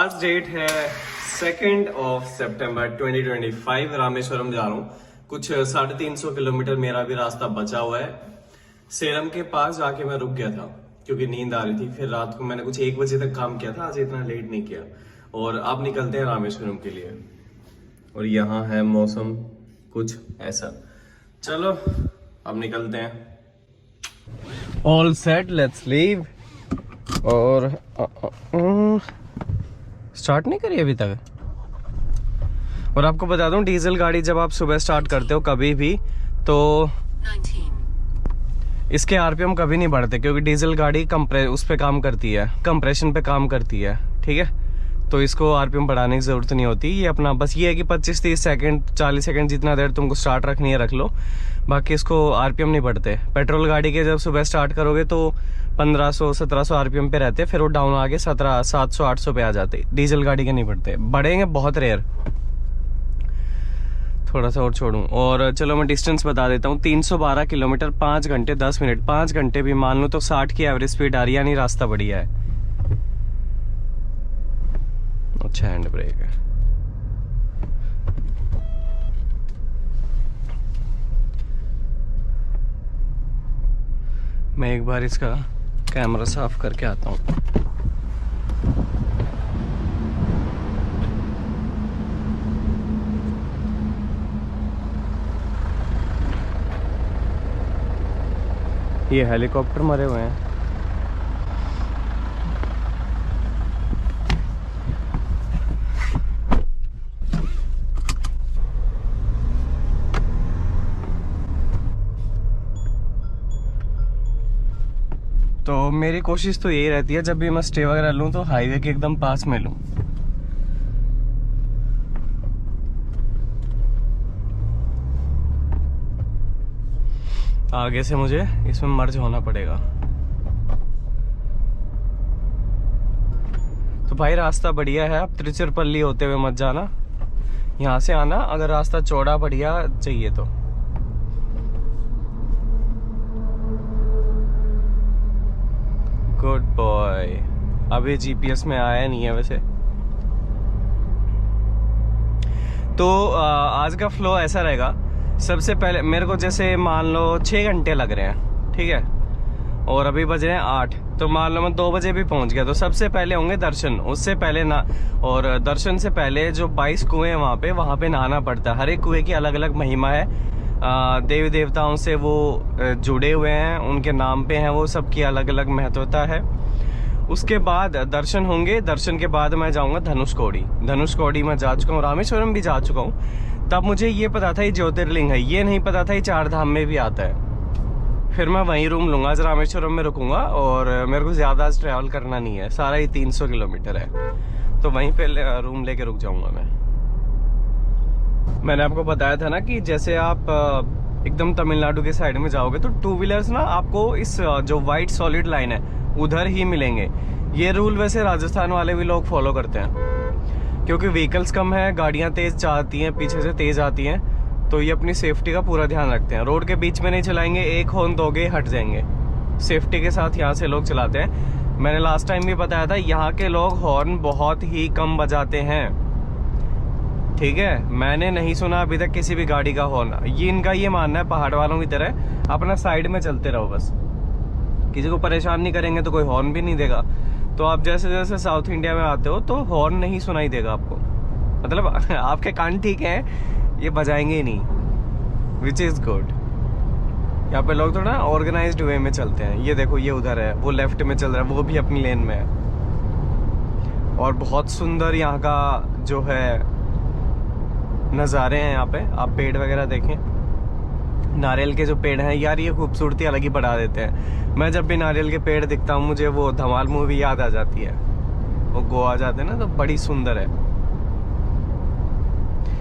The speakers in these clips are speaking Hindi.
आज डेट है 2 सितंबर 2025। रामेश्वरम जा रहा हूँ। कुछ 350 किलोमीटर मेरा भी रास्ता बचा हुआ है। सेलम के पास जाके मैं रुक गया था क्योंकि नींद आ रही थी। फिर रात को मैंने कुछ 1 बजे तक काम किया था। आज इतना लेट नहीं किया और अब निकलते हैं रामेश्वरम के लिए। और यहाँ है मौसम कुछ ऐसा। चलो अब निकलते हैं। All set, let's leave. और स्टार्ट नहीं करी अभी तक। और आपको बता दूं, डीजल गाड़ी जब आप सुबह स्टार्ट करते हो कभी भी, तो इसके आरपीएम कभी नहीं बढ़ते क्योंकि डीजल गाड़ी उस पे काम करती है, कंप्रेशन पे काम करती है। ठीक है, तो इसको आरपीएम बढ़ाने की जरूरत नहीं होती। ये अपना बस ये है कि 25-30 सेकंड 40 सेकंड जितना देर तुमको स्टार्ट रखनी है रख लो, बाकी इसको आरपीएम नहीं बढ़ते। पेट्रोल गाड़ी के जब सुबह स्टार्ट करोगे तो 1500-1700 आरपीएम पे रहते, फिर वो डाउन आके 700-800 पे आ जाते। डीजल गाड़ी के नहीं बढ़ते, बढ़ेंगे बहुत रेयर। थोड़ा सा और छोड़ूं और चलो मैं डिस्टेंस बता देता हूँ। 312 किलोमीटर 5 घंटे 10 मिनट। 5 घंटे भी मान लो तो 60 की एवरेज स्पीड आ रही है, यानी रास्ता बढ़िया है। अच्छा हैंड ब्रेक है। मैं एक बार इसका कैमरा साफ करके आता हूँ। ये हेलीकॉप्टर मरे हुए हैं। तो मेरी कोशिश तो यही रहती है जब भी मैं स्टे वगैरह लूँ तो हाईवे के एकदम पास में लूँ। आगे से मुझे इसमें मर्ज होना पड़ेगा। तो भाई रास्ता बढ़िया है। आप त्रिचुरपल्ली होते हुए मत जाना, यहाँ से आना अगर रास्ता चौड़ा बढ़िया चाहिए तो। Good boy. अभी जीपीएस में आया नहीं है वैसे। तो आज का फ्लो ऐसा रहेगा। सबसे पहले मेरे को जैसे मान लो 6 घंटे लग रहे हैं, ठीक है, और अभी बज रहे हैं 8, तो मान लो मैं 2 बजे भी पहुंच गया। तो सबसे पहले होंगे दर्शन, उससे पहले ना, और दर्शन से पहले जो 22 कुएं हैं वहाँ पे नहाना पड़ता है। हर एक कुएं की अलग अलग महिमा है। देवी देवताओं से वो जुड़े हुए हैं, उनके नाम पे हैं, वो सबकी अलग अलग महत्वता है। उसके बाद दर्शन होंगे। दर्शन के बाद मैं जाऊंगा धनुषकोडी। धनुषकोडी मैं जा चुका हूँ, रामेश्वरम भी जा चुका हूँ। तब मुझे ये पता था ये ज्योतिर्लिंग है, ये नहीं पता था ये 4 धाम में भी आता है। फिर मैं वहीं रूम लूंगा, आज रामेश्वरम में रुकूंगा। और मेरे को ज्यादा आज ट्रैवल करना नहीं है, सारा ही 300 किलोमीटर है, तो वहीं पे रूम लेके रुक जाऊंगा मैं। मैंने आपको बताया था ना कि जैसे आप एकदम तमिलनाडु के साइड में जाओगे तो 2 व्हीलर्स ना आपको इस जो व्हाइट सॉलिड लाइन है उधर ही मिलेंगे। ये रूल वैसे राजस्थान वाले भी लोग फॉलो करते हैं क्योंकि व्हीकल्स कम है, गाड़ियां तेज जाती हैं, पीछे से तेज आती हैं, तो ये अपनी सेफ्टी का पूरा ध्यान रखते हैं। रोड के बीच में नहीं चलाएंगे, एक हॉर्न दोगे हट जाएंगे। सेफ्टी के साथ यहाँ से लोग चलाते हैं। मैंने लास्ट टाइम भी बताया था, यहाँ के लोग हॉर्न बहुत ही कम बजाते हैं। ठीक है, मैंने नहीं सुना अभी तक किसी भी गाड़ी का हॉर्न। ये इनका ये मानना है पहाड़ वालों की तरह अपना साइड में चलते रहो, बस किसी को परेशान नहीं करेंगे तो कोई हॉर्न भी नहीं देगा। तो आप जैसे जैसे साउथ इंडिया में आते हो तो हॉर्न नहीं सुनाई देगा आपको, मतलब आपके कान ठीक है, ये बजाएंगे ही नहीं, विच इज गुड। यहाँ पे लोग थोड़ा ऑर्गेनाइज्ड वे में चलते हैं। ये देखो, ये उधर है, वो लेफ्ट में चल रहा है, वो भी अपनी लेन में है। और बहुत सुंदर यहाँ का जो है नज़ारे हैं। यहाँ पे आप पेड़ वगैरह देखें, नारियल के जो पेड़ हैं यार, ये खूबसूरती अलग ही बढ़ा देते हैं। मैं जब भी नारियल के पेड़ दिखता हूँ मुझे वो धमाल मूवी याद आ जाती है। वो गोवा जाते हैं ना, तो बड़ी सुंदर है।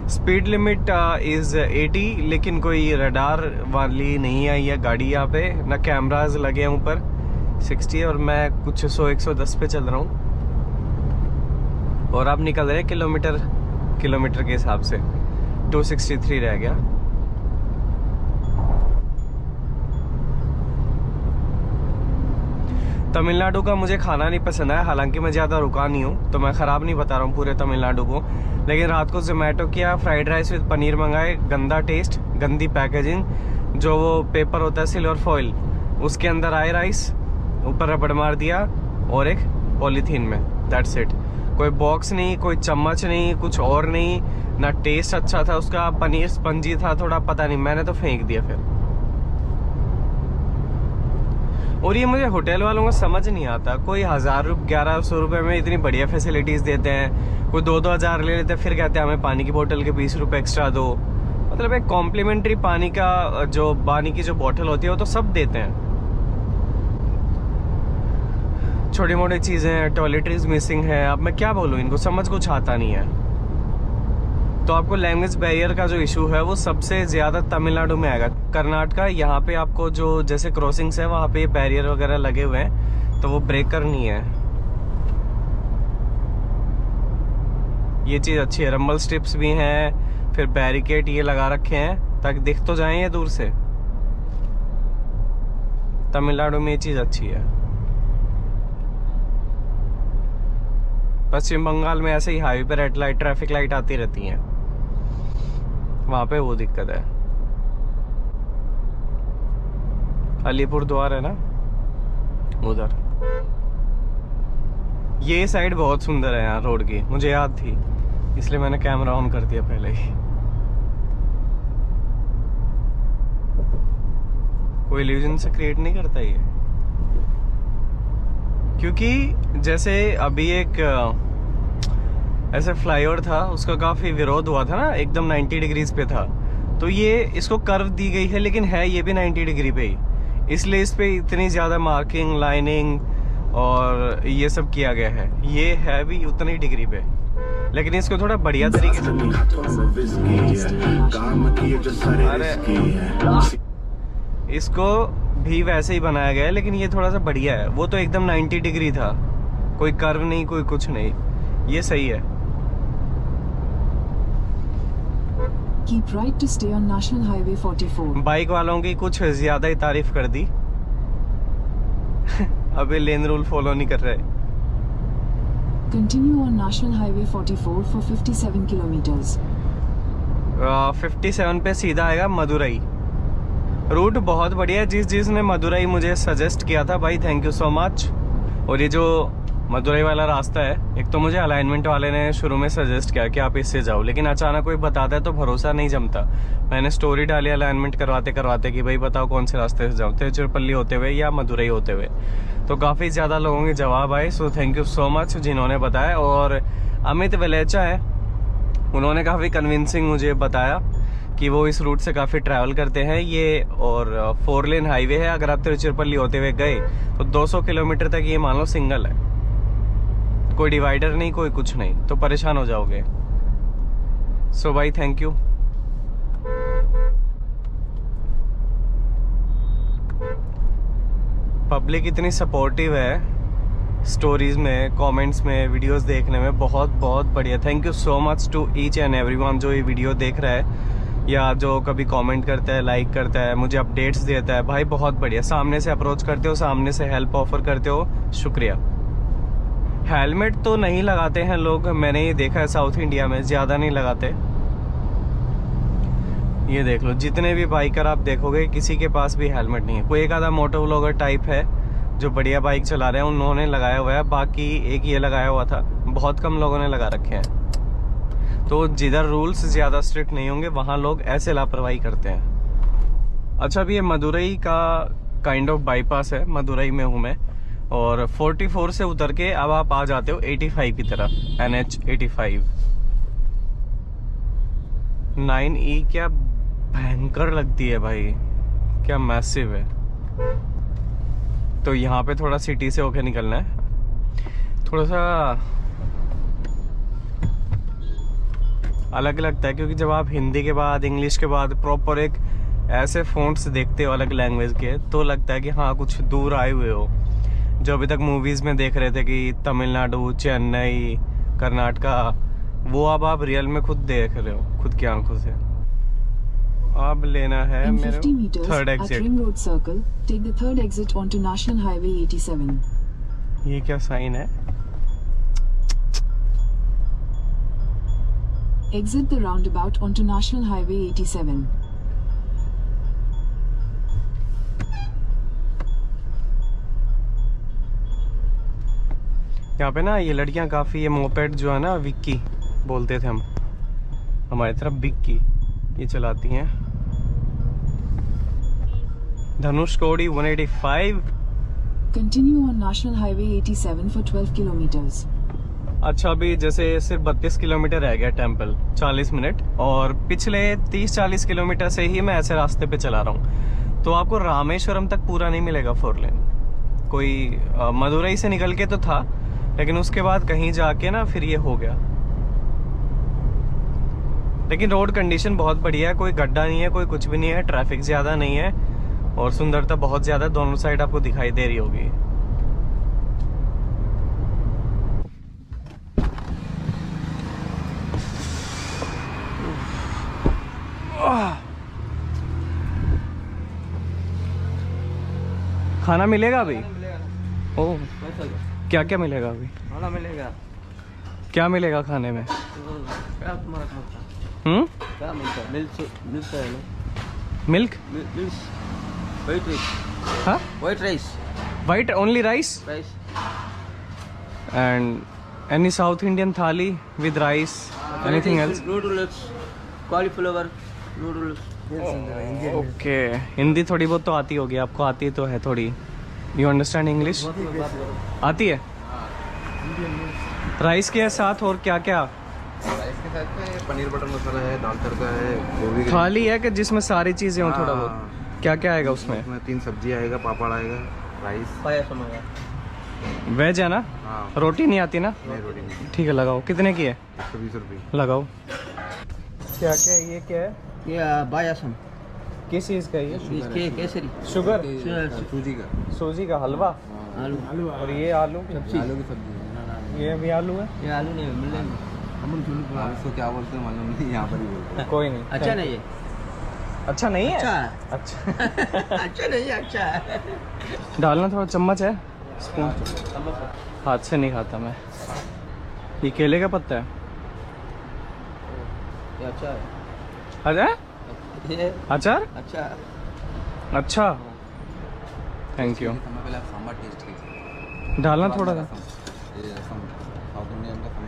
स्पीड लिमिट इज 80, लेकिन कोई रडार वाली नहीं आई है गाड़ी यहाँ पे, ना कैमराज लगे हैं ऊपर। 60 और मैं कुछ 100-110 पे चल रहा हूँ। और आप निकल रहे किलोमीटर के हिसाब से 263 रह गया। तमिलनाडु का मुझे खाना नहीं पसंद आया, हालांकि मैं ज़्यादा रुका नहीं हूँ तो मैं ख़राब नहीं बता रहा हूँ पूरे तमिलनाडु को। लेकिन रात को जोमेटो किया, फ्राइड राइस विद पनीर मंगाए, गंदा टेस्ट, गंदी पैकेजिंग, जो वो पेपर होता है सिल्वर फॉइल उसके अंदर आए राइस, ऊपर रबड़ मार दिया और एक पॉलीथीन में, दैट्स इट। कोई बॉक्स नहीं, कोई चम्मच नहीं, कुछ और नहीं, ना टेस्ट अच्छा था उसका, पनीर स्पंजी था थोड़ा, पता नहीं, मैंने तो फेंक दिया फिर। और ये मुझे होटल वालों को समझ नहीं आता, कोई 1100 रुपये में इतनी बढ़िया फैसिलिटीज़ देते हैं, कोई 2-2 हज़ार ले लेते हैं, फिर कहते हैं हमें पानी की बोतल के 20 रुपये एक्स्ट्रा दो। मतलब एक कॉम्प्लीमेंट्री पानी का जो पानी की जो बोतल होती है वो तो सब देते हैं। छोटी मोटी चीज़ें हैं, टॉयलेटरीज मिसिंग है, अब मैं क्या बोलूँ, इनको समझ कुछ आता नहीं है। तो आपको लैंग्वेज बैरियर का जो इशू है वो सबसे ज़्यादा तमिलनाडु में आएगा। कर्नाटका यहाँ पे आपको जो जैसे क्रॉसिंग्स है वहाँ पे बैरियर वगैरह लगे हुए हैं तो वो ब्रेक करनी है। ये चीज़ अच्छी है, रंबल स्ट्रिप्स भी हैं, फिर बैरिकेड ये लगा रखे हैं ताकि दिख तो जाएं ये दूर से। तमिलनाडु में ये चीज़ अच्छी है। पश्चिम बंगाल में ऐसे ही हाईवे पे रेड लाइट, ट्रैफिक लाइट आती रहती हैं, वहाँ पे वो दिक्कत है। अलीपुर द्वार है ना उधर, ये साइड बहुत सुंदर है यार रोड की, मुझे याद थी इसलिए मैंने कैमरा ऑन कर दिया पहले ही। कोई इल्यूजन से क्रिएट नहीं करता ये, क्योंकि जैसे अभी एक ऐसे फ्लाईओवर था उसका काफ़ी विरोध हुआ था ना, एकदम 90 डिग्रीज पे था, तो ये इसको कर्व दी गई है लेकिन है ये भी 90 डिग्री पे ही, इसलिए इस पे इतनी ज़्यादा मार्किंग, लाइनिंग और ये सब किया गया है। ये है भी उतनी डिग्री पे, लेकिन इसको थोड़ा बढ़िया तरीके से, अरे इसको भी वैसे ही बनाया गया है लेकिन ये थोड़ा सा बढ़िया है। वो तो एकदम 90 डिग्री था, कोई कर्व नहीं, कोई कुछ नहीं, ये सही है। Keep right to stay on National Highway 44. Bike वालों की कुछ ज्यादा ही तारीफ कर दी। अबे लेन रूल फॉलो नहीं कर रहे। Continue on National Highway 44 for 57 kilometers. 57 पे सीधा आएगा मदुरई। रूट बहुत बढ़िया है, जिसने मदुरई मुझे सजेस्ट किया था भाई, थैंक यू सो मच। और ये जो मदुरई वाला रास्ता है, एक तो मुझे अलाइनमेंट वाले ने शुरू में सजेस्ट किया कि आप इससे जाओ, लेकिन अचानक कोई बताता है तो भरोसा नहीं जमता। मैंने स्टोरी डाली अलाइनमेंट करवाते करवाते कि भाई बताओ कौन से रास्ते से जाऊँ, तिरुचिरापल्ली होते हुए या मदुरई होते हुए। तो काफ़ी ज़्यादा लोगों के जवाब आए, so thank you so much जिन्होंने बताया। और अमित वेलेचा है, उन्होंने काफ़ी कन्विंसिंग मुझे बताया कि वो इस रूट से काफ़ी ट्रैवल करते हैं ये, और 4 लेन हाईवे है। अगर आप तिरुचिरापल्ली होते हुए गए तो 200 किलोमीटर तक ये मान लो सिंगल है, कोई डिवाइडर नहीं, कोई कुछ नहीं, तो परेशान हो जाओगे। सो भाई थैंक यू। पब्लिक इतनी सपोर्टिव है स्टोरीज में, कमेंट्स में, वीडियोस देखने में, बहुत बहुत बढ़िया। Thank you so much to each and everyone जो ये वीडियो देख रहा है या जो कभी कमेंट करता है, लाइक करता है, मुझे अपडेट्स देता है, भाई बहुत बढ़िया। सामने से अप्रोच करते हो, सामने से हेल्प ऑफर करते हो, शुक्रिया। हेलमेट तो नहीं लगाते हैं लोग, मैंने ये देखा है साउथ इंडिया में ज़्यादा नहीं लगाते। ये देख लो, जितने भी बाइकर आप देखोगे किसी के पास भी हेलमेट नहीं है। कोई एक आधा मोटो व्लॉगर टाइप है जो बढ़िया बाइक चला रहे हैं, उन्होंने लगाया हुआ है, बाकी एक ये लगाया हुआ था, बहुत कम लोगों ने लगा रखे हैं। तो जिधर रूल्स ज़्यादा स्ट्रिक्ट नहीं होंगे वहाँ लोग ऐसे लापरवाही करते हैं। अच्छा, अभी ये मदुरई का काइंड ऑफ बाईपास है, मदुरई में हूँ मैं, और 44 से उतर के अब आप आ जाते हो 85 की तरफ, NH 85। 9E क्या भयंकर लगती है भाई, क्या मैसिव है। तो यहाँ पे थोड़ा सिटी से होके निकलना है, थोड़ा सा अलग लगता है, क्योंकि जब आप हिंदी के बाद, इंग्लिश के बाद प्रॉपर एक ऐसे फ़ॉन्ट्स देखते हो अलग लैंग्वेज के, तो लगता है कि हाँ कुछ दूर आए हुए हो। जो अभी तक मूवीज़ में देख रहे थे कि तमिलनाडु, चेन्नई, कर्नाटका, वो अब आप रियल में खुद देख रहे हो, खुद की आंखों से। अब लेना है मेरे 50 meters third at exit. Ring Road Circle, take the third exit onto National Highway 87. ये क्या साइन है? Exit the roundabout onto National Highway 87. यहाँ पे ना ये लड़कियां काफी, ये मोपेड जो है ना विक्की बोलते थे हम, हमारी तरफ बिक्की, ये चलाती हैं। धनुष कोडी 185। Continue on National Highway 87 for 12 kilometers. अच्छा, अभी जैसे सिर्फ 32 किलोमीटर रह गया टेम्पल, 40 मिनट, और पिछले 30-40 किलोमीटर से ही मैं ऐसे रास्ते पे चला रहा हूँ। तो आपको रामेश्वरम तक पूरा नहीं मिलेगा 4 लेन। कोई मदुरई से निकल के तो था, लेकिन उसके बाद कहीं जाके ना फिर ये हो गया। लेकिन रोड कंडीशन बहुत बढ़िया है, कोई गड्ढा नहीं है, कोई कुछ भी नहीं है, ट्रैफिक ज़्यादा नहीं है, और सुंदरता बहुत ज़्यादा दोनों साइड आपको दिखाई दे रही होगी। खाना मिलेगा अभी? ओह, क्या क्या मिलेगा अभी? खाना मिलेगा। क्या मिलेगा खाने में? क्या तुम्हारा खाता? क्या मिलता है? मिलता है ना? मिल्क? Meals, white rice. हाँ, white rice. White only rice rice. And any South Indian thali with rice, anything else? Noodles, cauliflower noodles. Okay, Hindi थोड़ी बहुत तो आती होगी आपको, आती तो है थोड़ी। You understand English? आती है। राइस के साथ और क्या क्या? राइस के साथ में पनीर बटर मसाला है, दाल तड़का है, गोभी की थाली है कि जिसमें सारी चीजें हो थोड़ा हाँ। बहुत? क्या क्या आएगा उसमें? उसमें 3 सब्जी आएगा, पापड़ आएगा, राइस। पायसम होगा। वेज है ना? हाँ, रोटी नहीं आती ना? नहीं रोटी नहीं। ठीक है, लगाओ। कितने की है? 120 रुपये। लगाओ। क्या क्या ये क्या है? ये पायसम। किस चीज़ का ये? इसके केसरी। शुगर? सूजी का। सूजी का हलवा? आलू। और ये आलू? सब्जी। आलू की सब्जी। ये भी आलू है? ये आलू नहीं मिलेंगे। आप इसको क्या बोलते हैं मालूम नहीं, यहाँ पर ही बोलते हैं। कोई नहीं। अच्छा नहीं है। अच्छा नहीं है? अच्छा है। अच्छा। अच्छा नहीं है, अच्छा है। डालना थोड़ा, चम्मच है, स्पून? हाथ से नहीं खाता मैं। ये केले का पत्ता है? ये अच्छा है। अरे ये अचार? अच्छा है। अच्छा, थैंक यू। पहले आप सांभर टेस्ट कीजिए। डालना थोड़ा सा। ये साउथ इंडियन का समझ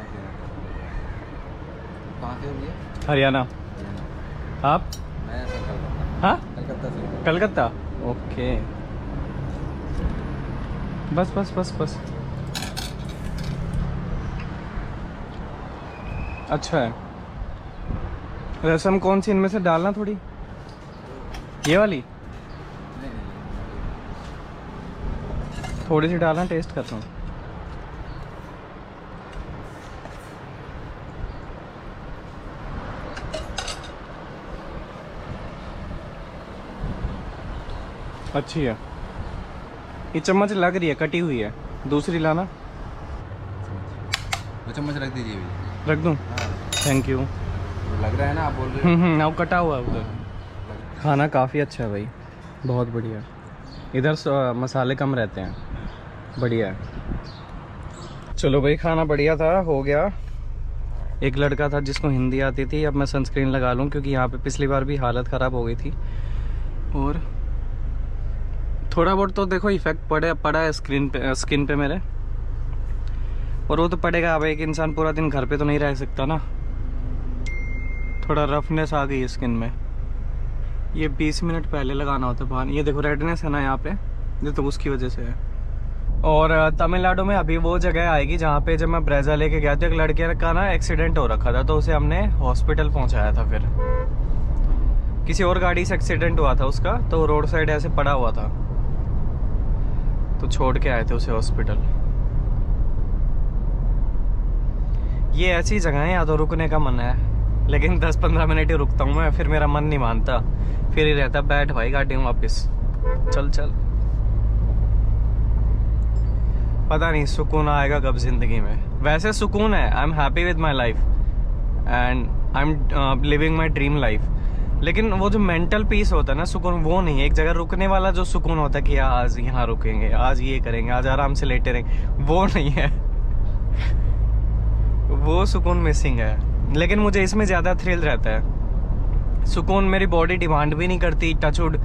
कहाँ से हो भैया? हरियाणा। आप? मैं सर कलकत्ता। हाँ, कलकत्ता से। कलकत्ता। ओके, बस बस बस बस। अच्छा है। रसम कौन सी इनमें से डालना थोड़ी? ये वाली थोड़ी सी डालना, टेस्ट करता हूँ। अच्छी है। ये चम्मच लग रही है, कटी हुई है, दूसरी लाना। दो चम्मच रख दीजिए भैया। रख दूँ? Thank you. लग रहा है ना आप बोल रहे हैं। अब कटा हुआ है उधर। खाना काफ़ी अच्छा है भाई, बहुत बढ़िया। इधर मसाले कम रहते हैं, बढ़िया है। चलो भाई, खाना बढ़िया था, हो गया। एक लड़का था जिसको हिंदी आती थी, अब मैं सनस्क्रीन लगा लूँ क्योंकि यहाँ पे पिछली बार भी हालत ख़राब हो गई थी। और थोड़ा बहुत तो देखो इफेक्ट पड़ा है स्किन पे मेरे, और वो तो पड़ेगा। अब एक इंसान पूरा दिन घर पे तो नहीं रह सकता ना, थोड़ा रफनेस आ गई है स्किन में। ये 20 मिनट पहले लगाना होता है पानी। ये देखो रेडनेस है ना यहाँ पे, ये तो उसकी वजह से है। और तमिलनाडु में अभी वो जगह आएगी जहाँ पे जब मैं ब्रेजा लेके गया था, एक लड़के का ना एक्सीडेंट हो रखा था, तो उसे हमने हॉस्पिटल पहुँचाया था। फिर किसी और गाड़ी से एक्सीडेंट हुआ था उसका, तो रोड साइड ऐसे पड़ा हुआ था, तो छोड़ के आए थे उसे हॉस्पिटल। ये ऐसी जगह है या तो रुकने का मन है, लेकिन 10-15 मिनट ही रुकता हूँ मैं, फिर मेरा मन नहीं मानता, फिर ही रहता बैठ भाई गाड़ी में वापस, चल चल। पता नहीं सुकून आएगा कब जिंदगी में। वैसे सुकून है, I am happy with my life and I am living my dream life, लेकिन वो जो मेंटल पीस होता है ना, सुकून, वो नहीं है। एक जगह रुकने वाला जो सुकून होता है कि आज यहाँ रुकेंगे, आज ये करेंगे, आज आराम से लेटे रहेंगे, वो नहीं है। वो सुकून मिसिंग है। लेकिन मुझे इसमें ज़्यादा थ्रिल रहता है। सुकून मेरी बॉडी डिमांड भी नहीं करती। टचवुड,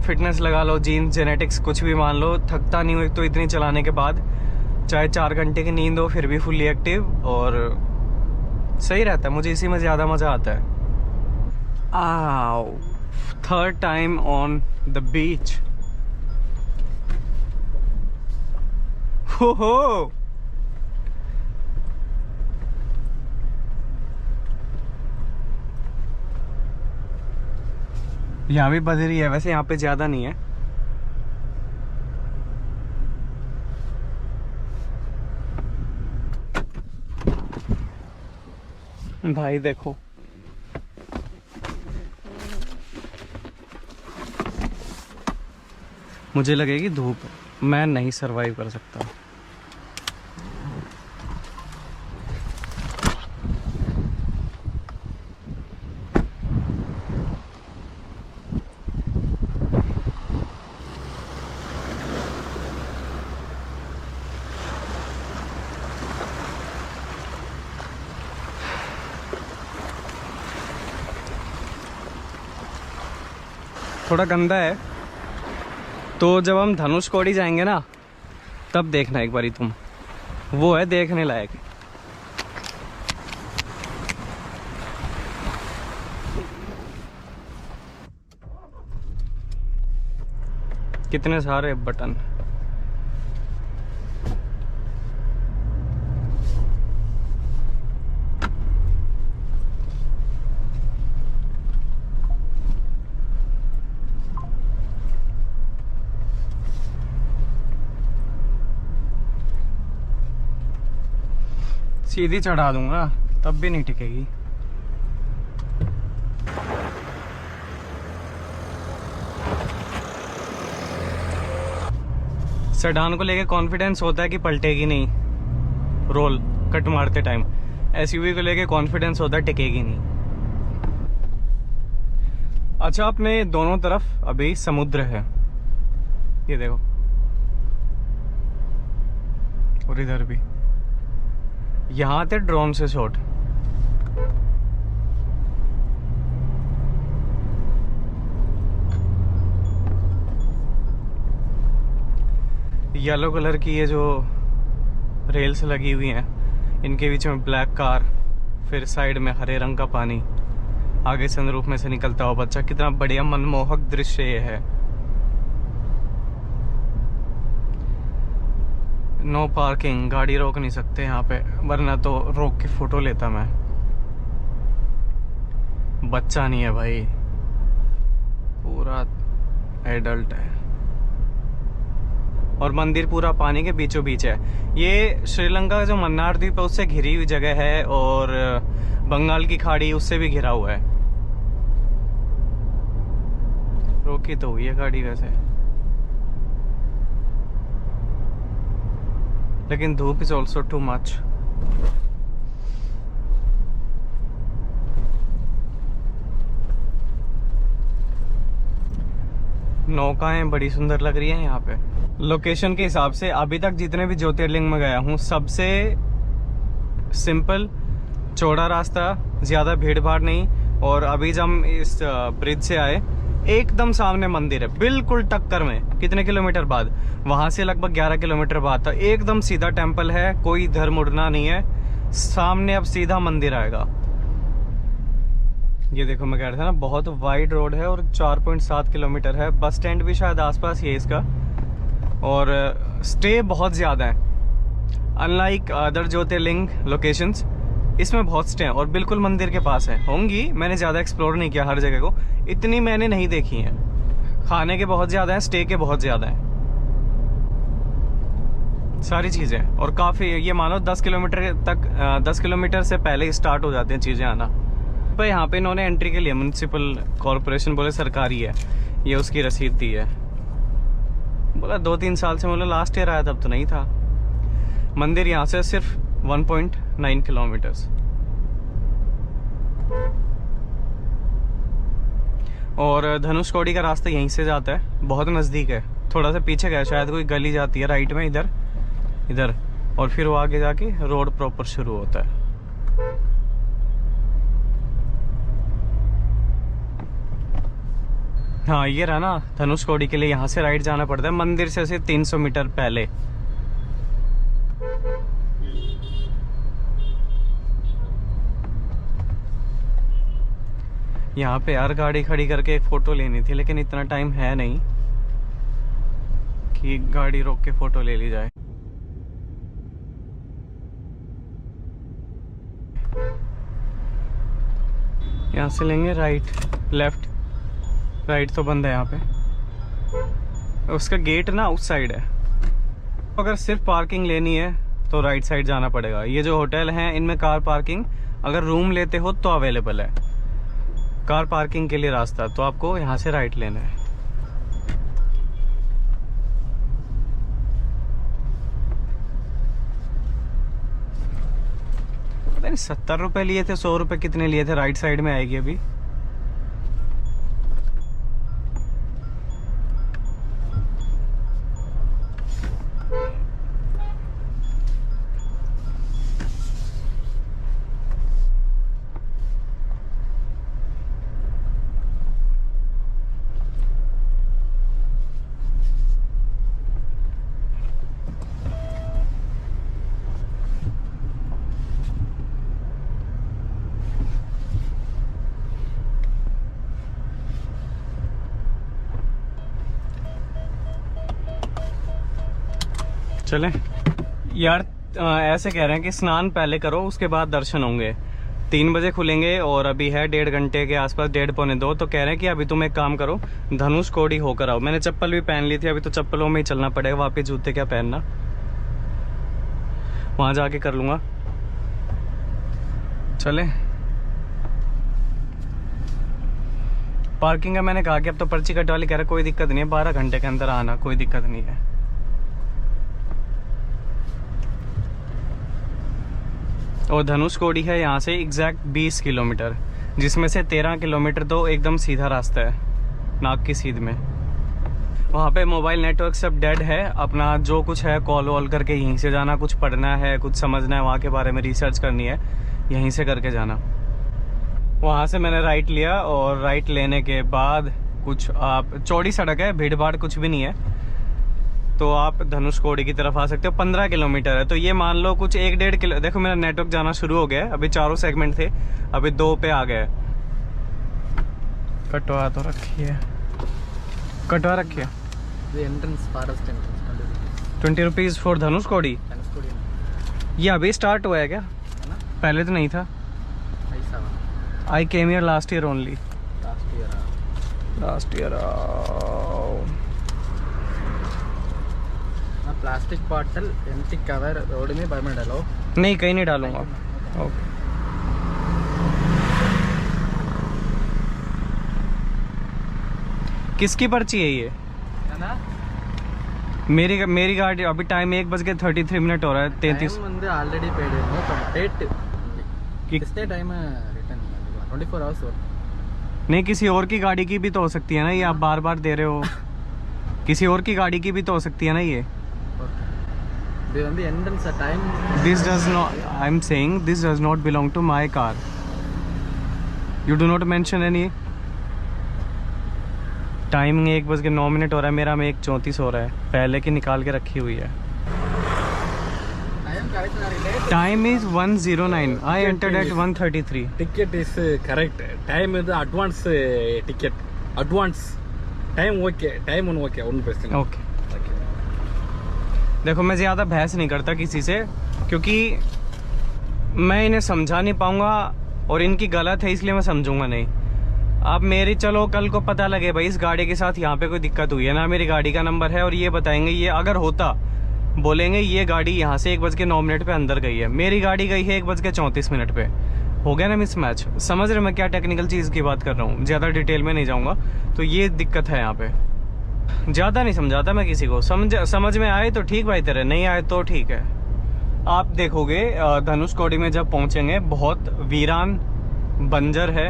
फिटनेस लगा लो, जीन्स, जेनेटिक्स, कुछ भी मान लो, थकता नहीं हूँ। तो इतनी चलाने के बाद चाहे 4 घंटे की नींद हो फिर भी फुल्ली एक्टिव और सही रहता है। मुझे इसी में ज़्यादा मज़ा आता है। आओ, 3rd time on the beach. हो यहाँ भी बदरी है, वैसे यहाँ पे ज्यादा नहीं है। भाई देखो, मुझे लगेगी धूप, मैं नहीं सरवाइव कर सकता। थोड़ा गंदा है, तो जब हम धनुषकोडी जाएंगे ना तब देखना एक बारी तुम, वो है देखने लायक। कितने सारे बटन। सीधी चढ़ा दूंगा तब भी नहीं टिकेगी। सेडान को लेके कॉन्फिडेंस होता है कि पलटेगी नहीं रोल कट मारते टाइम। एसयूवी को लेके कॉन्फिडेंस होता है टिकेगी नहीं। अच्छा, अपने दोनों तरफ अभी समुद्र है, ये देखो, और इधर भी। यहाँ आते ड्रोन से शॉट। येलो कलर की ये जो रेल्स लगी हुई हैं, इनके बीच में ब्लैक कार, फिर साइड में हरे रंग का पानी, आगे सनरूफ में से निकलता हुआ बच्चा। कितना बढ़िया मनमोहक दृश्य ये है। नो पार्किंग, गाड़ी रोक नहीं सकते यहाँ पे, वरना तो रोक के फोटो लेता मैं। बच्चा नहीं है भाई, पूरा एडल्ट है। और मंदिर पूरा पानी के बीचों बीच है। ये श्रीलंका का जो मन्नार द्वीप है उससे घिरी हुई जगह है, और बंगाल की खाड़ी उससे भी घिरा हुआ है। रोकी तो हुई है गाड़ी वैसे, लेकिन धूप इज ऑल्सो टू मच। नौकाएं बड़ी सुंदर लग रही हैं यहाँ पे। लोकेशन के हिसाब से अभी तक जितने भी ज्योतिर्लिंग में गया हूँ, सबसे सिंपल चौड़ा रास्ता, ज्यादा भीड़ भाड़ नहीं। और अभी जब हम इस ब्रिज से आए, एकदम सामने मंदिर है, बिल्कुल टक्कर में। कितने किलोमीटर बाद? वहां से लगभग 11 किलोमीटर बाद था। एकदम सीधा टेम्पल है, कोई इधर मुड़ना नहीं है, सामने अब सीधा मंदिर आएगा। ये देखो, मैं कह रहा था ना, बहुत वाइड रोड है और 4.7 किलोमीटर है। बस स्टैंड भी शायद आसपास ही है इसका, और स्टे बहुत ज़्यादा है। अनलाइक अदर ज्योतिर्लिंग लोकेशंस, इसमें बहुत स्टे हैं और बिल्कुल मंदिर के पास है। होंगी, मैंने ज़्यादा एक्सप्लोर नहीं किया हर जगह को, इतनी मैंने नहीं देखी हैं। खाने के बहुत ज़्यादा हैं, स्टे के बहुत ज़्यादा हैं, सारी चीज़ें। और काफ़ी, ये मानो 10 किलोमीटर तक, 10 किलोमीटर से पहले स्टार्ट हो जाती हैं चीज़ें आना। पर यहाँ पे इन्होंने एंट्री के लिए म्युनिसिपल कॉरपोरेशन बोले सरकारी है, ये उसकी रसीद दी है। बोला 2-3 साल से, बोला लास्ट ईयर आया तब तो नहीं था। मंदिर यहाँ से सिर्फ 1.9 किलोमीटर्स। और धनुषकोडी का रास्ता यहीं से जाता है, बहुत नज़दीक है। थोड़ा सा पीछे गया, शायद कोई गली जाती है राइट में, इधर इधर, और फिर वो आगे जाके रोड प्रॉपर शुरू होता है। हाँ ये रहा ना, धनुषकोडी के लिए यहाँ से राइट जाना पड़ता है, मंदिर से 300 मीटर पहले। यहाँ पे यार गाड़ी खड़ी करके एक फ़ोटो लेनी थी, लेकिन इतना टाइम है नहीं कि गाड़ी रोक के फ़ोटो ले ली जाए। यहाँ से लेंगे राइट, लेफ्ट, राइट तो बंद है यहाँ पे। उसका गेट ना उस साइड है। अगर सिर्फ पार्किंग लेनी है तो राइट साइड जाना पड़ेगा। ये जो होटल हैं इनमें कार पार्किंग, अगर रूम लेते हो तो अवेलेबल है। कार पार्किंग के लिए रास्ता तो आपको यहाँ से राइट लेना है। पता नहीं 70 रुपए लिए थे, 100 रुपए कितने लिए थे। राइट साइड में आएगी अभी। चलें यार, ऐसे कह रहे हैं कि स्नान पहले करो उसके बाद दर्शन होंगे। 3 बजे खुलेंगे और अभी है 1.5 घंटे के आसपास, 1.5 पौने 2। तो कह रहे हैं कि अभी तुम एक काम करो, धनुषकोडी होकर आओ। मैंने चप्पल भी पहन ली थी, अभी तो चप्पलों में ही चलना पड़ेगा, वापस जूते क्या पहनना, वहां जाके कर लूंगा। चले पार्किंग का मैंने कहा कि अब तो पर्ची कटवा ली। कह रहा कोई दिक्कत नहीं है, 12 घंटे के अंदर आना, कोई दिक्कत नहीं है। और धनुषकोडी है यहाँ से एग्जैक्ट 20 किलोमीटर, जिसमें से 13 किलोमीटर तो एकदम सीधा रास्ता है नाक की सीध में। वहाँ पे मोबाइल नेटवर्क सब डेड है। अपना जो कुछ है कॉल वॉल करके यहीं से जाना। कुछ पढ़ना है, कुछ समझना है, वहाँ के बारे में रिसर्च करनी है, यहीं से करके जाना। वहाँ से मैंने राइट लिया और राइट लेने के बाद कुछ आप चौड़ी सड़क है, भीड़ भाड़ कुछ भी नहीं है, तो आप धनुषकोडी की तरफ आ सकते हो। 15 किलोमीटर है, तो ये मान लो कुछ 1-1.5 किलो। देखो मेरा नेटवर्क जाना शुरू हो गया है। अभी 4 सेगमेंट थे, अभी 2 पे आ गए। कटवा तो रखिए, कटवा रखिए। Entrance forest entrance 20 rupees for Dhanushkodi. ये अभी स्टार्ट हुआ है क्या? पहले तो नहीं था। I came here last year only. Last year. Plastic bottle empty cover road में बाहर में डालो। नहीं, कहीं नहीं डालूंगा। ओके। किसकी पर्ची है ये? है ना? मेरी गाड़ी अभी टाइम 1:33 हो रहा है। 33 ऑलरेडी पेड है। कितने टाइम रिटर्न 24 आवर्स। नहीं, किसी और की गाड़ी की भी तो हो सकती है ना ये, आप बार बार दे रहे हो। किसी और की गाड़ी की भी तो हो सकती है ना ये। This does not, I'm saying this does not belong to my car. You do not mention any. Timing 1:09 हो रहा है, मेरा में 1:34 हो रहा है, पहले की निकाल के रखी हुई है। Time is 1:09. I entered at 1:33. Ticket is correct. Time is advance ticket. Advance. Time okay. Time on okay. 1%. Okay. देखो मैं ज़्यादा बहस नहीं करता किसी से, क्योंकि मैं इन्हें समझा नहीं पाऊंगा और इनकी गलत है, इसलिए मैं समझूंगा नहीं। अब मेरी चलो कल को पता लगे भाई इस गाड़ी के साथ यहाँ पे कोई दिक्कत हुई है ना, मेरी गाड़ी का नंबर है और ये बताएंगे, ये अगर होता बोलेंगे ये गाड़ी यहाँ से 1:09 पे अंदर गई है, मेरी गाड़ी गई है 1:34 पे, हो गया ना मिस मैच। समझ रहे मैं क्या टेक्निकल चीज़ की बात कर रहा हूँ, ज़्यादा डिटेल में नहीं जाऊँगा। तो ये दिक्कत है यहाँ पे, ज़्यादा नहीं समझाता मैं किसी को। समझ में आए तो ठीक भाई तेरे, नहीं आए तो ठीक है। आप देखोगे धनुषकोडी में जब पहुँचेंगे बहुत वीरान बंजर है,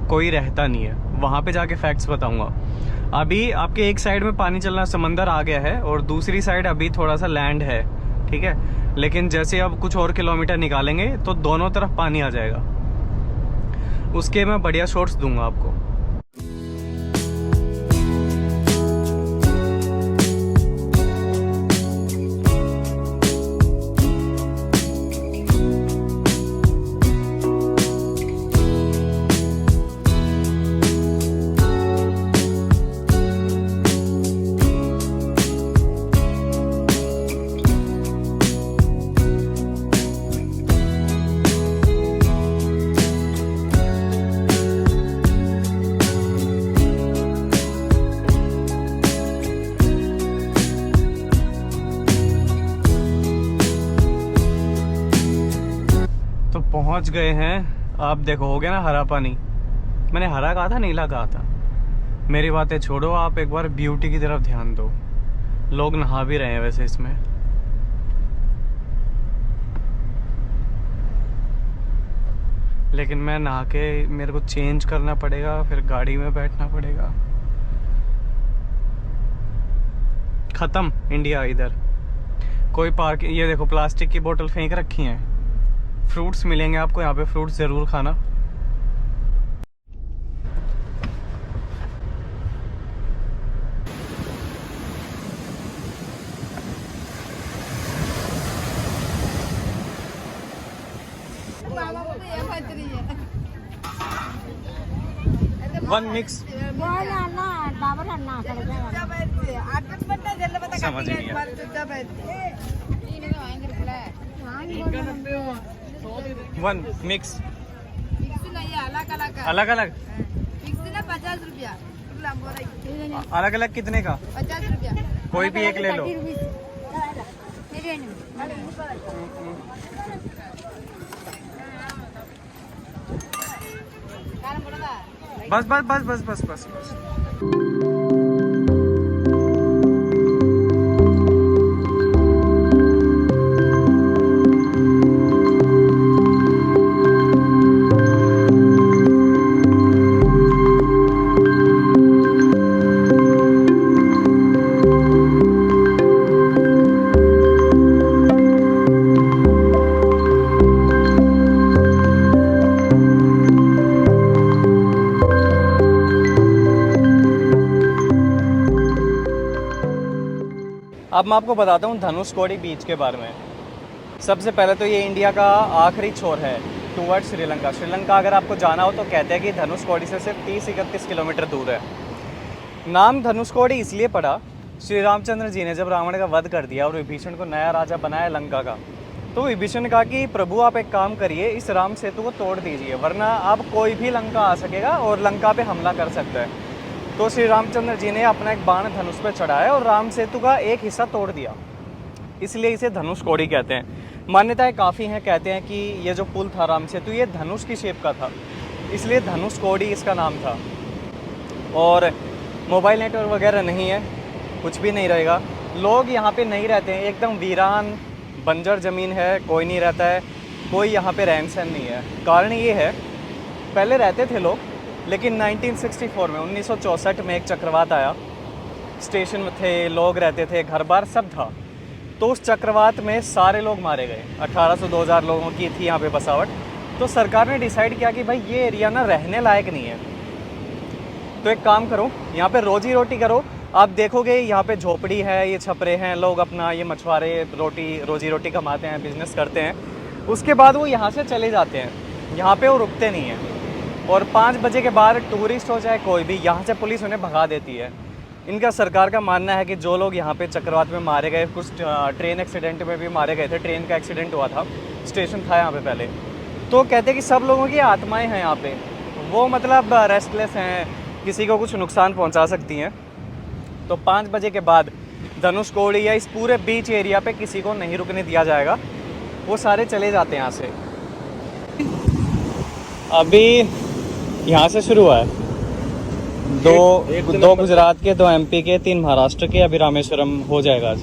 कोई रहता नहीं है, वहाँ पे जाके फैक्ट्स बताऊंगा। अभी आपके एक साइड में पानी चलना, समंदर आ गया है, और दूसरी साइड अभी थोड़ा सा लैंड है, ठीक है। लेकिन जैसे अब कुछ और किलोमीटर निकालेंगे तो दोनों तरफ पानी आ जाएगा, उसके मैं बढ़िया शॉट्स दूंगा आपको। पहुंच गए हैं। आप देखो, हो गया ना हरा पानी। मैंने हरा कहा था, नीला कहा था। मेरी बातें छोड़ो, आप एक बार ब्यूटी की तरफ ध्यान दो। लोग नहा भी रहे हैं वैसे इसमें। लेकिन मैं नहा के मेरे को चेंज करना पड़ेगा, फिर गाड़ी में बैठना पड़ेगा। खत्म इंडिया। इधर कोई पार्क, ये देखो प्लास्टिक की बोतल फेंक रखी हैं। फ्रूट्स मिलेंगे आपको यहाँ पे, फ्रूट्स जरूर खाना। वन मिक्स समझ नहीं आया। वन मिक्स अलग अलग 50 रुपया। अलग अलग कितने का? 50 रुपया। कोई भी एक ले लो। बस बस बस बस बस बस बस। अब मैं आपको बताता हूँ धनुषकोडी बीच के बारे में। सबसे पहले तो ये इंडिया का आखिरी छोर है टूवर्ड्स श्रीलंका। श्रीलंका अगर आपको जाना हो तो कहते हैं कि धनुषकोडी से सिर्फ 30-31 किलोमीटर दूर है। नाम धनुषकोडी इसलिए पड़ा, श्री रामचंद्र जी ने जब रावण का वध कर दिया और विभीषण को नया राजा बनाया लंका का, तो विभीषण ने कहा कि प्रभु आप एक काम करिए, इस राम सेतु को तोड़ दीजिए, वरना अब कोई भी लंका आ सकेगा और लंका पे हमला कर सकता है। तो श्री रामचंद्र जी ने अपना एक बाण धनुष पे चढ़ाया और राम सेतु का एक हिस्सा तोड़ दिया, इसलिए इसे धनुषकोडी कहते हैं। मान्यताएं काफ़ी हैं, कहते हैं कि ये जो पुल था राम सेतु, ये धनुष की शेप का था, इसलिए धनुषकोडी इसका नाम था। और मोबाइल नेटवर्क वगैरह नहीं है, कुछ भी नहीं रहेगा। लोग यहाँ पे नहीं रहते हैं, एकदम वीरान बंजर ज़मीन है, कोई नहीं रहता है, कोई यहाँ पे रहन सहन नहीं है। कारण ये है, पहले रहते थे लोग, लेकिन 1964 में 1964 में एक चक्रवात आया, स्टेशन में थे, लोग रहते थे, घर बार सब था। तो उस चक्रवात में सारे लोग मारे गए। 1800-2000 लोगों की थी यहाँ पे बसावट। तो सरकार ने डिसाइड किया कि भाई ये एरिया ना रहने लायक नहीं है, तो एक काम करो, यहाँ पे रोजी रोटी करो। आप देखोगे यहाँ पे झोपड़ी है, ये छपरे हैं, लोग अपना ये मछुआरे रोजी रोटी कमाते हैं, बिजनेस करते हैं। उसके बाद वो यहाँ से चले जाते हैं, यहाँ पे वो रुकते नहीं हैं। और 5 बजे के बाद टूरिस्ट हो चाहे कोई भी, यहाँ से पुलिस उन्हें भगा देती है। इनका सरकार का मानना है कि जो लोग यहाँ पे चक्रवात में मारे गए, कुछ ट्रेन एक्सीडेंट में भी मारे गए थे, ट्रेन का एक्सीडेंट हुआ था, स्टेशन था यहाँ पे पहले, तो कहते हैं कि सब लोगों की आत्माएं हैं यहाँ पे, वो मतलब रेस्टलेस हैं, किसी को कुछ नुकसान पहुँचा सकती हैं। तो 5 बजे के बाद धनुषकोडी या इस पूरे बीच एरिया पे किसी को नहीं रुकने दिया जाएगा, वो सारे चले जाते हैं यहाँ से। अभी यहाँ से शुरू हुआ है, दो गुजरात के, 2 एमपी के, 3 महाराष्ट्र के, अभी रामेश्वरम हो जाएगा आज,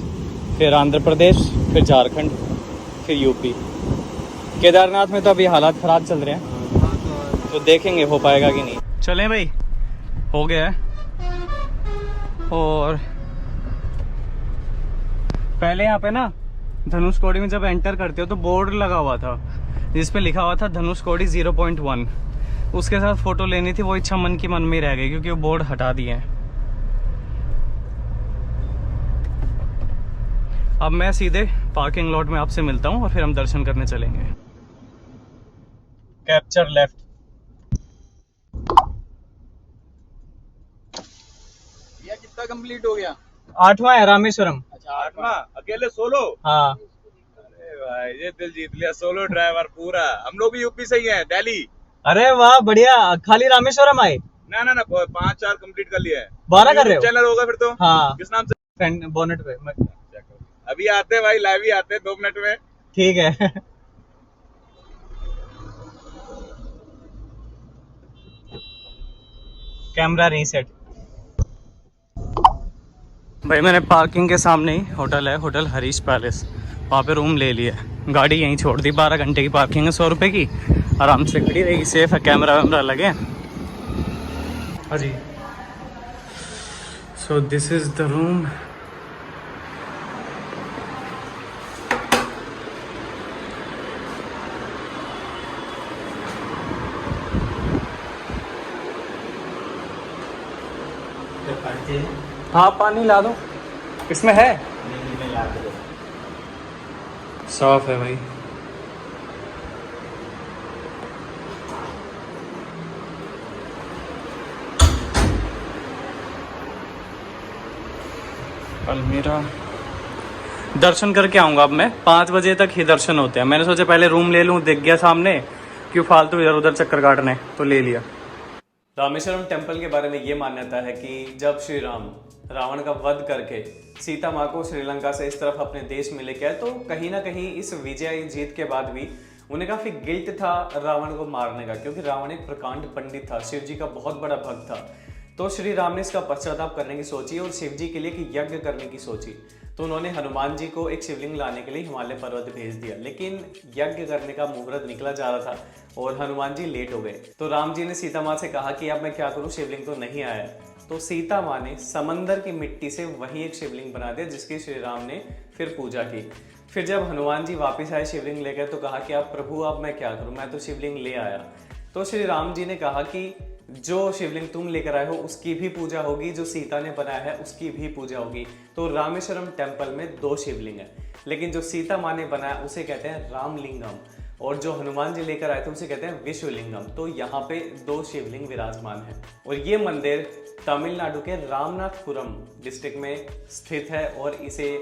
फिर आंध्र प्रदेश, फिर झारखंड, फिर यूपी। केदारनाथ में तो अभी हालात ख़राब चल रहे हैं, तो देखेंगे हो पाएगा कि नहीं। चलें भाई, हो गया है। और पहले यहाँ पे ना धनुषकोडी में जब एंटर करते हो तो बोर्ड लगा हुआ था जिस पे लिखा हुआ था धनुषकोडी 0.1। उसके साथ फोटो लेनी थी, वो इच्छा मन की मन में रह गई क्योंकि वो बोर्ड हटा दिए हैं। अब मैं सीधे पार्किंग लॉट में आपसे मिलता हूँ और फिर हम दर्शन करने चलेंगे। Capture left. ये कितना कंप्लीट हो गया? 8वां है रामेश्वरम। अच्छा 8वां अकेले सोलो? हाँ। अरे भाई ये दिल जीत लिया, सोलो ड्राइवर पूरा। हम लोग भी यूपी से ही हैं, दिल्ली। अरे वाह बढ़िया, खाली रामेश्वरम आए? ना 5-4 कंप्लीट कर लिया है। 12 कर रहे हो? चैनल होगा फिर तो। हाँ। किस नाम से? बोनेट पे अभी आते हैं भाई, लाइव ही आते हैं 2 मिनट में। ठीक है। Camera reset. भाई मैंने पार्किंग के सामने ही होटल है, होटल हरीश पैलेस, वहाँ पे रूम ले लिया। गाड़ी यहीं छोड़ दी, 12 घंटे की पार्किंग है, 100 रुपये की, आराम से खड़ी रहेगी, सेफ है, कैमरा वैमरा लगे। हाँ जी। So this is the room. हाँ पानी ला दो, इसमें है। साफ है भाई। अलमीरा। दर्शन करके आऊंगा अब मैं, 5 बजे तक ही दर्शन होते हैं। मैंने सोचा पहले रूम ले लूं, दिख गया सामने, क्यों फालतू इधर उधर चक्कर काटने, तो ले लिया। रामेश्वरम टेम्पल के बारे में ये मान्यता है कि जब श्री राम रावण का वध करके सीता माँ को श्रीलंका से इस तरफ अपने देश में लेके आए, तो कहीं ना कहीं इस विजय जीत के बाद भी उन्हें काफी गिल्ट था रावण को मारने का, क्योंकि रावण एक प्रकांड पंडित था, शिव जी का बहुत बड़ा भक्त था। तो श्री राम ने इसका पश्चाताप करने की सोची और शिव जी के लिए एक यज्ञ करने की सोची। तो उन्होंने हनुमान जी को एक शिवलिंग लाने के लिए हिमालय पर्वत भेज दिया, लेकिन यज्ञ करने का मुहूर्त निकला जा रहा था और हनुमान जी लेट हो गए। तो राम जी ने सीता माँ से कहा कि अब मैं क्या करूँ, शिवलिंग तो नहीं आया। तो सीता माँ ने समंदर की मिट्टी से वही एक शिवलिंग बना दिया, जिसकी श्री राम ने फिर पूजा की। फिर जब हनुमान जी वापस आए शिवलिंग लेकर, तो कहा कि अब प्रभु अब मैं क्या करूँ, मैं तो शिवलिंग ले आया। तो श्री राम जी ने कहा कि जो शिवलिंग तुम लेकर आए हो उसकी भी पूजा होगी, जो सीता ने बनाया है उसकी भी पूजा होगी। तो रामेश्वरम टेम्पल में 2 शिवलिंग है, लेकिन जो सीता माँ ने बनाया उसे कहते हैं रामलिंगम, और जो हनुमान जी लेकर आए थे उसे कहते हैं विश्वलिंगम। तो यहाँ पे 2 शिवलिंग विराजमान है। और ये मंदिर तमिलनाडु के रामनाथपुरम डिस्ट्रिक्ट में स्थित है और इसे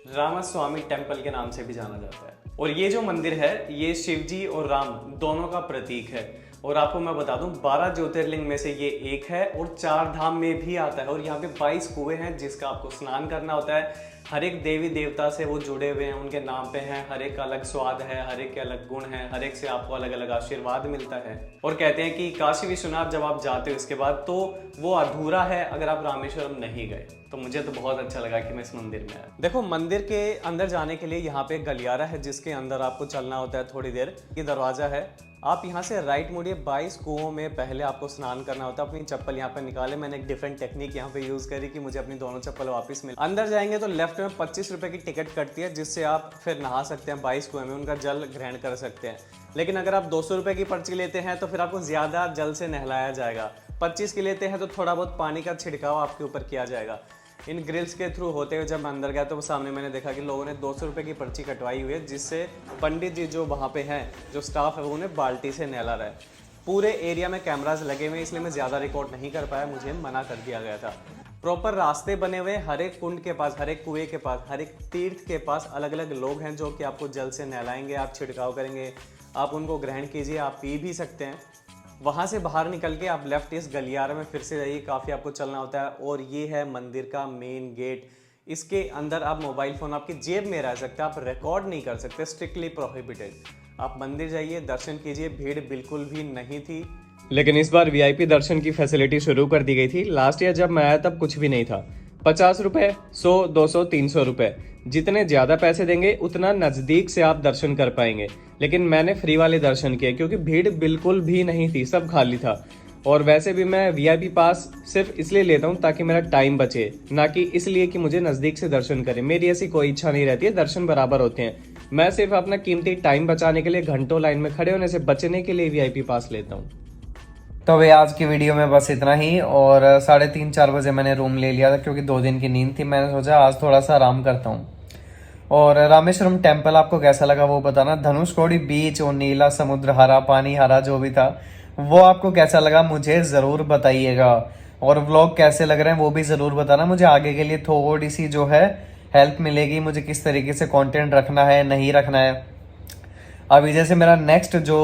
रामास्वामी टेम्पल के नाम से भी जाना जाता है। और ये जो मंदिर है ये शिव जी और राम दोनों का प्रतीक है। और आपको मैं बता दूं 12 ज्योतिर्लिंग में से ये एक है और 4 धाम में भी आता है। और यहाँ पे 22 कुएं हैं जिसका आपको स्नान करना होता है। हर एक देवी देवता से वो जुड़े हुए हैं, उनके नाम पे हैं, हर एक का अलग स्वाद है, हर एक के अलग गुण है, हर एक से आपको अलग अलग आशीर्वाद मिलता है। और कहते हैं कि काशी विश्वनाथ जब आप जाते हो इसके बाद, तो वो अधूरा है अगर आप रामेश्वरम नहीं गए। तो मुझे तो बहुत अच्छा लगा कि मैं इस मंदिर में आया। देखो मंदिर के अंदर जाने के लिए यहाँ पे एक गलियारा है जिसके अंदर आपको चलना होता है थोड़ी देर। ये दरवाजा है, आप यहाँ से राइट मुड़िए। 22 कुओं में पहले आपको स्नान करना होता है। अपनी चप्पल यहाँ पे निकाले, मैंने एक डिफरेंट टेक्निक यहाँ पे यूज करी कि मुझे अपनी दोनों चप्पल वापस मिल। अंदर जाएंगे तो लेफ्ट में 25 रुपए की टिकट कटती है, जिससे आप फिर नहा सकते हैं 22 कुएं में, उनका जल ग्रहण कर सकते हैं। लेकिन अगर आप 200 रुपए की पर्ची लेते हैं तो फिर आपको ज्यादा जल से नहलाया जाएगा। 25 की लेते हैं तो थोड़ा बहुत पानी का छिड़काव आपके ऊपर किया जाएगा। इन ग्रिल्स के थ्रू होते हुए जब मैं अंदर गया तो सामने मैंने देखा कि लोगों ने 200 रुपए की पर्ची कटवाई हुई है, जिससे पंडित जी जो वहाँ पे हैं, जो स्टाफ है, वो उन्हें बाल्टी से नहला रहा है। पूरे एरिया में कैमराज लगे हुए, इसलिए मैं ज़्यादा रिकॉर्ड नहीं कर पाया, मुझे मना कर दिया गया था। प्रॉपर रास्ते बने हुए, हर एक कुंड के पास, हर एक कुएं के पास, हर एक तीर्थ के पास अलग अलग लोग हैं जो कि आपको जल से नहलाएंगे, आप छिड़काव करेंगे, आप उनको ग्रहण कीजिए, आप पी भी सकते हैं। वहाँ से बाहर निकल के आप लेफ्ट इस गलियारे में फिर से जाइए, काफ़ी आपको चलना होता है। और ये है मंदिर का मेन गेट। इसके अंदर आप मोबाइल फ़ोन आपकी जेब में रह सकते हैं, आप रिकॉर्ड नहीं कर सकते, स्ट्रिक्टली प्रोहिबिटेड। आप मंदिर जाइए, दर्शन कीजिए, भीड़ बिल्कुल भी नहीं थी। लेकिन इस बार VIP दर्शन की फैसिलिटी शुरू कर दी गई थी। लास्ट ईयर जब मैं आया तब कुछ भी नहीं था। 50 रुपये, 100, 200, 300 रुपये, जितने ज़्यादा पैसे देंगे उतना नज़दीक से आप दर्शन कर पाएंगे। लेकिन मैंने फ्री वाले दर्शन किए क्योंकि भीड़ बिल्कुल भी नहीं थी, सब खाली था। और वैसे भी मैं वीआईपी पास सिर्फ इसलिए लेता हूँ ताकि मेरा टाइम बचे, ना कि इसलिए कि मुझे नज़दीक से दर्शन करें। मेरी ऐसी कोई इच्छा नहीं रहती है, दर्शन बराबर होते हैं। मैं सिर्फ अपना कीमती टाइम बचाने के लिए, घंटों लाइन में खड़े होने से बचने के लिए वीआईपी पास लेता हूँ। तो भाई आज की वीडियो में बस इतना ही। और 3:30-4 बजे मैंने रूम ले लिया था क्योंकि 2 दिन की नींद थी। मैंने सोचा आज थोड़ा सा आराम करता हूँ। और रामेश्वरम टेम्पल आपको कैसा लगा वो बताना। धनुषकोडी बीच और नीला समुद्र, हरा पानी, हरा जो भी था वो आपको कैसा लगा मुझे ज़रूर बताइएगा। और व्लॉग कैसे लग रहे हैं वो भी ज़रूर बताना। मुझे आगे के लिए थोड़ी सी जो है हेल्प मिलेगी, मुझे किस तरीके से कंटेंट रखना है, नहीं रखना है। अभी जैसे मेरा नेक्स्ट जो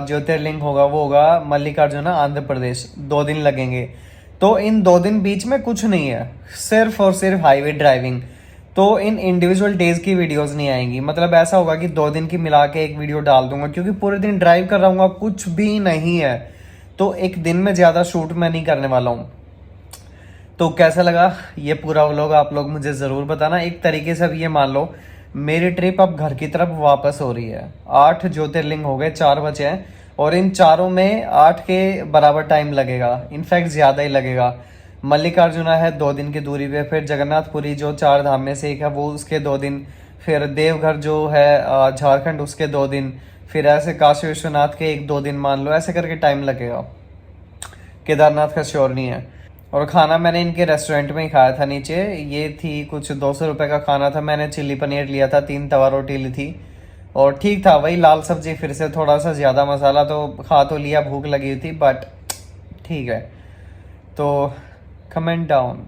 ज्योतिर्लिंग होगा वो होगा मल्लिकार्जुना, आंध्र प्रदेश। 2 दिन लगेंगे। तो इन 2 दिन बीच में कुछ नहीं है, सिर्फ और सिर्फ हाईवे ड्राइविंग। तो इन इंडिविजुअल डेज की वीडियोस नहीं आएंगी। मतलब ऐसा होगा कि 2 दिन की मिला के एक वीडियो डाल दूंगा, क्योंकि पूरे दिन ड्राइव कर रहूँगा, कुछ भी नहीं है। तो एक दिन में ज़्यादा शूट मैं नहीं करने वाला हूँ। तो कैसा लगा ये पूरा व्लॉग आप लोग मुझे ज़रूर बताना। एक तरीके से अब ये मान लो मेरी ट्रिप अब घर की तरफ वापस हो रही है। 8 ज्योतिर्लिंग हो गए, 4 बचे हैं और इन चारों में 8 के बराबर टाइम लगेगा, इनफैक्ट ज़्यादा ही लगेगा। मल्लिकार्जुना है 2 दिन की दूरी पे, फिर जगन्नाथपुरी जो 4 धाम में से एक है वो उसके 2 दिन, फिर देवघर जो है झारखंड उसके 2 दिन, फिर ऐसे काशी विश्वनाथ के 1-2 दिन मान लो, ऐसे करके टाइम लगेगा। केदारनाथ का श्योर नहीं है। और खाना मैंने इनके रेस्टोरेंट में ही खाया था नीचे। ये थी कुछ 200 रुपये का खाना था। मैंने चिल्ली पनीर लिया था, 3 तवा रोटी ली थी और ठीक था। वही लाल सब्जी, फिर से थोड़ा सा ज़्यादा मसाला, तो खा तो लिया, भूख लगी थी बट ठीक है। तो कमेंट डाउन